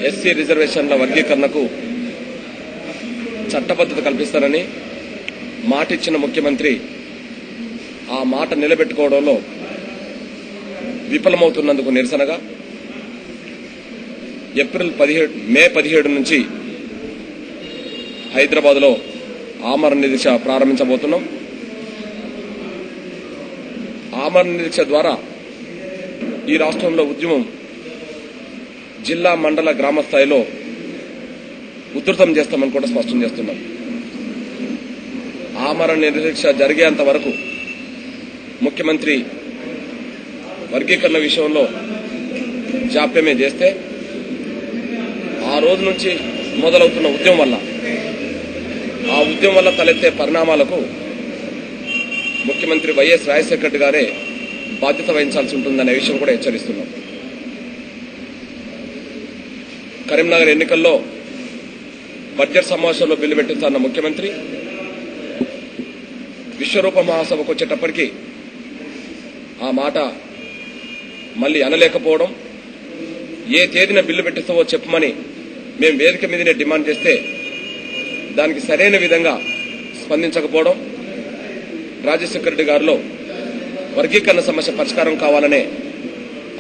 SC రిజర్వేషన్ల వర్గీకరణకు చట్టబద్ధత కల్పిస్తారని మాటిచ్చిన ముఖ్యమంత్రి ఆ మాట నిలబెట్టుకోవడంలో విఫలమవుతున్నందుకు నిరసనగా మే 17 నుంచి హైదరాబాద్లో ఆమరణ దీక్ష ప్రారంభించబోతున్నాం. ఆమరణ దీక్ష ద్వారా ఈ రాష్ట్రంలో ఉద్యమం జిల్లా మండల గ్రామ స్థాయిలో ఉధృతం చేస్తామని కూడా స్పష్టం చేస్తున్నాం. ఆమరణ దీక్ష జరిగేంత వరకు ముఖ్యమంత్రి వర్గీకరణ విషయంలో జాప్యమే చేస్తే ఆ రోజు నుంచి మొదలవుతున్న ఉద్యమం వల్ల తలెత్తే పరిణామాలకు ముఖ్యమంత్రి వైఎస్ రాజశేఖర రెడ్డి గారే బాధ్యత వహించాల్సి ఉంటుందనే విషయం కూడా హెచ్చరిస్తున్నాం. కరీంనగర్ ఎన్నికల్లో బడ్జెట్ సమావేశంలో బిల్లు పెట్టిస్తున్న ముఖ్యమంత్రి విశ్వరూప మహాసభకు వచ్చేటప్పటికీ ఆ మాట మళ్లీ అనలేకపోవడం, ఏ తేదీన బిల్లు పెట్టిస్తావో చెప్పమని మేము వేదిక మీదనే డిమాండ్ చేస్తే దానికి సరైన విధంగా స్పందించకపోవడం, రాజశేఖర రెడ్డి గారిలో వర్గీకరణ సమస్య పరిష్కారం కావాలనే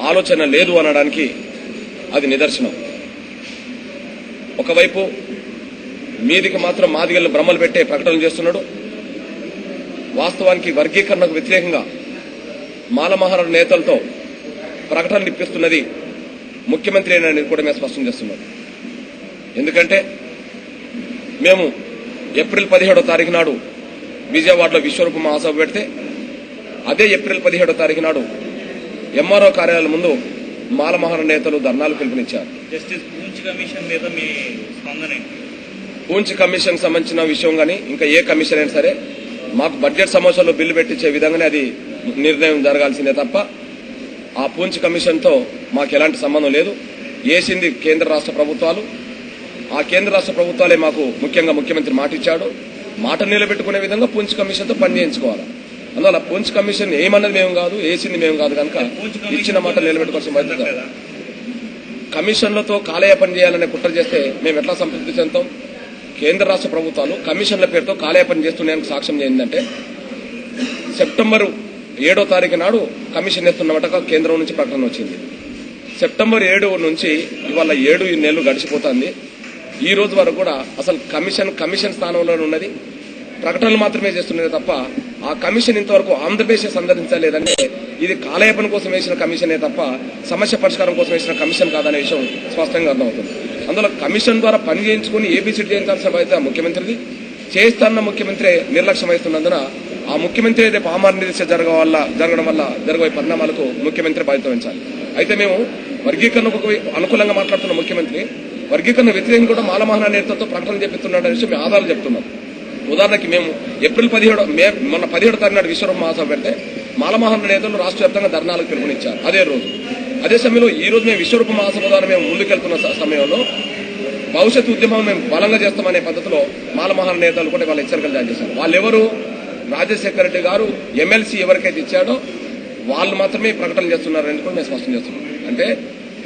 ఆలోచన లేదు అనడానికి అది నిదర్శనం. ఒకవైపు మీదికి మాత్రం మాదిగలను భ్రమలు పెట్టే ప్రకటనలు చేస్తున్నాడు. వాస్తవానికి వర్గీకరణకు వ్యతిరేకంగా మాలమహారాజు నేతలతో ప్రకటనలు ఇప్పిస్తున్నది ముఖ్యమంత్రి అనేది కూడా మేము స్పష్టం చేస్తున్నాం. ఎందుకంటే మేము ఏప్రిల్ 17వ తారీఖు నాడు విజయవాడలో విశ్వరూప మహాసభ పెడితే అదే ఏప్రిల్ 17వ తారీఖు నాడు ఎంఆర్ఓ కార్యాలయం ముందు మాలమహారాజు నేతలు ధర్నాలు పిలుపునిచ్చారు. జస్టిస్ పూంచ్ కమిషన్ మీద మీ స్పందన? పూంచ్ కమిషన్ సంబంధించిన విషయం గానీ ఇంకా ఏ కమిషన్ అయినా సరే మాకు బడ్జెట్ సమావేశంలో బిల్లు పెట్టించే విధంగానే అది నిర్ణయం జరగాల్సిందే తప్ప ఆ పూంచ్ కమిషన్ తో మాకు ఎలాంటి సంబంధం లేదు. ఏసింది కేంద్ర రాష్ట్ర ప్రభుత్వాలు. ఆ కేంద్ర రాష్ట్ర ప్రభుత్వాలే మాకు ముఖ్యంగా ముఖ్యమంత్రి మాట ఇచ్చాడు. మాట నిలబెట్టుకునే విధంగా పూంచ్ కమిషన్ తో పని చేయించుకోవాలి. అందువల్ల పూంచ్ కమిషన్ ఏమన్నది మేము కాదు, ఏసింది మేము కాదు కనుక ఇచ్చిన మాట నిలబెట్టుకోవాల్సిన బాధ్యత. కమిషన్లతో కాలయాపన చేయాలనే కుట్ర చేస్తే మేము ఎట్లా సంతృప్తి చెందుతాం? కేంద్ర రాష్ట్ర ప్రభుత్వాలు కమిషన్ల పేరుతో కాలయాపన చేస్తున్నాయని సాక్ష్యం ఏంటంటే సెప్టెంబర్ 7వ తారీఖు నాడు కమిషన్ వేస్తున్నమాట కేంద్రం నుంచి ప్రకటన వచ్చింది. సెప్టెంబర్ 7 నుంచి ఇవాళ 7 నెలలు గడిచిపోతుంది. ఈ రోజు వరకు కూడా అసలు కమిషన్ స్థానంలో ఉన్నది, ప్రకటనలు మాత్రమే చేస్తున్నది తప్ప ఆ కమిషన్ ఇంతవరకు ఆంధ్రప్రదేశ్ సందర్శించలేదంటే ఇది కాలయాపన కోసం వేసిన కమిషనే తప్ప సమస్య పరిష్కారం కోసం వేసిన కమిషన్ కాదనే విషయం స్పష్టంగా అర్థమవుతుంది. అందులో కమిషన్ ద్వారా పని చేయించుకుని ఏబీసీ చేయించాల్సిన బాధ్యత ముఖ్యమంత్రిది. చేస్తున్న ముఖ్యమంత్రి నిర్లక్ష్యం వహిస్తున్నందున ఆ ముఖ్యమంత్రి రేపు ఆమరణ దీక్ష జరగడం వల్ల జరగబోయే పరిణామాలకు ముఖ్యమంత్రి బాధ్యత వహించాలి. అయితే మేము వర్గీకరణకు అనుకూలంగా మాట్లాడుతున్న ముఖ్యమంత్రి వర్గీకరణ వ్యతిరేకంగా కూడా మాలమహారాజు నేతలతో ప్రకటన చేపిస్తున్నాడనే విషయం మేము ఆధారాలు చెప్తున్నాం. ఉదాహరణకి మేము ఏప్రిల్ 17 తారీఖు నాడు విశ్వరూప మహాసభ పెడితే మాలమహారాజు నేతలు రాష్ట్ర వ్యాప్తంగా ధర్నాలకు పిలుపునిచ్చారు. అదే సమయంలో ఈ రోజు మేము విశ్వరూప మహాసభ ద్వారా మేము ముందుకెళ్తున్న సమయంలో భవిష్యత్ ఉద్యమం మేము బలంగా చేస్తామనే పద్ధతిలో మాలమహారాజు నేతలు కూడా వాళ్ళ హెచ్చరికలు జారీ చేశారు. వాళ్ళెవరు? రాజశేఖర రెడ్డి గారు ఎమ్మెల్సీ ఎవరికైతే ఇచ్చాడో వాళ్ళు మాత్రమే ప్రకటన చేస్తున్నారని కూడా మేము స్పష్టం చేస్తున్నాం. అంటే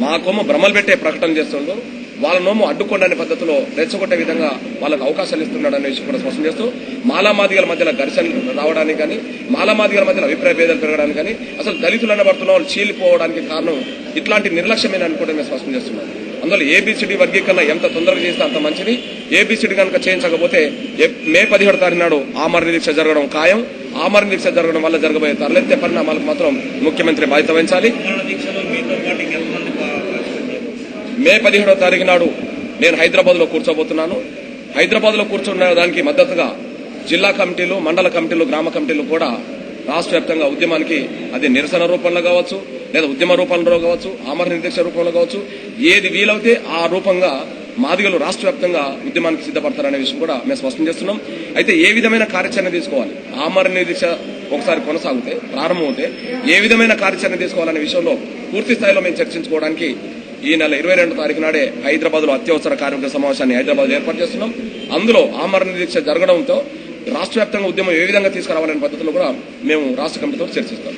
మాకోమో భ్రమలు పెట్టే ప్రకటన చేస్తుండో వాళ్ళనోమో అడ్డుకోండి పద్ధతిలో రెచ్చగొట్టే విధంగా వాళ్ళకు అవకాశాలు ఇస్తున్నాడనే విషయం కూడా స్పష్టం చేస్తూ మాలామాదిగల మధ్యలో ఘర్షణలు రావడానికి కానీ మాలామాదిగల మధ్యలో అభిప్రాయ భేదాలు పెరగడానికి కానీ అసలు దళితులు అనబడుతున్న వాళ్ళు చీలిపోవడానికి కారణం ఇట్లాంటి నిర్లక్ష్యమేనని కూడా మేము స్పష్టం చేస్తున్నాం. అందులో ఏబీసీడీ వర్గీకరణ ఎంత తొందరగా చేస్తే అంత మంచిది. ఏబీసీడీ కనుక చేయించకపోతే మే 17 తారీఖు నాడు ఆమరణ దీక్ష జరగడం ఖాయం. ఆమరణ దీక్ష జరగడం వల్ల జరగబోయే తరలెత్తే పరిణామాలకు మాత్రం ముఖ్యమంత్రి బాధ్యత వహించాలి. మే 17వ తారీఖు నాడు నేను హైదరాబాద్ లో కూర్చోబోతున్నాను. హైదరాబాద్ లో కూర్చున్న దానికి మద్దతుగా జిల్లా కమిటీలు, మండల కమిటీలు, గ్రామ కమిటీలు కూడా రాష్ట్ర వ్యాప్తంగా ఉద్యమానికి అది నిరసన రూపంలో కావచ్చు, లేదా ఉద్యమ రూపంలో కావచ్చు, ఆమరణ దీక్ష రూపంలో కావచ్చు, ఏది వీలవుతే ఆ రూపంగా మాదిగలు రాష్ట్ర వ్యాప్తంగా ఉద్యమానికి సిద్దపడతారనే విషయం కూడా మేము స్పష్టం చేస్తున్నాం. అయితే ఏ విధమైన కార్యాచరణ తీసుకోవాలి, ఆమరణ దీక్ష ఒకసారి కొనసాగితే ప్రారంభమవుతే ఏ విధమైన కార్యాచరణ తీసుకోవాలనే విషయంలో పూర్తి స్థాయిలో మేము చర్చించుకోవడానికి ఈ నెల 22వ తారీఖు నాడే హైదరాబాద్ లో అత్యవసర కార్యవర్గ సమావేశాన్ని హైదరాబాద్ ఏర్పాటు చేస్తున్నాం. అందులో ఆమరణ దీక్ష జరగడంతో రాష్ట్ర వ్యాప్తంగా ఉద్యమం ఏ విధంగా తీసుకురావాలనే పద్ధతిలో కూడా మేము రాష్ట్ర కమిటీతో చర్చిస్తాం.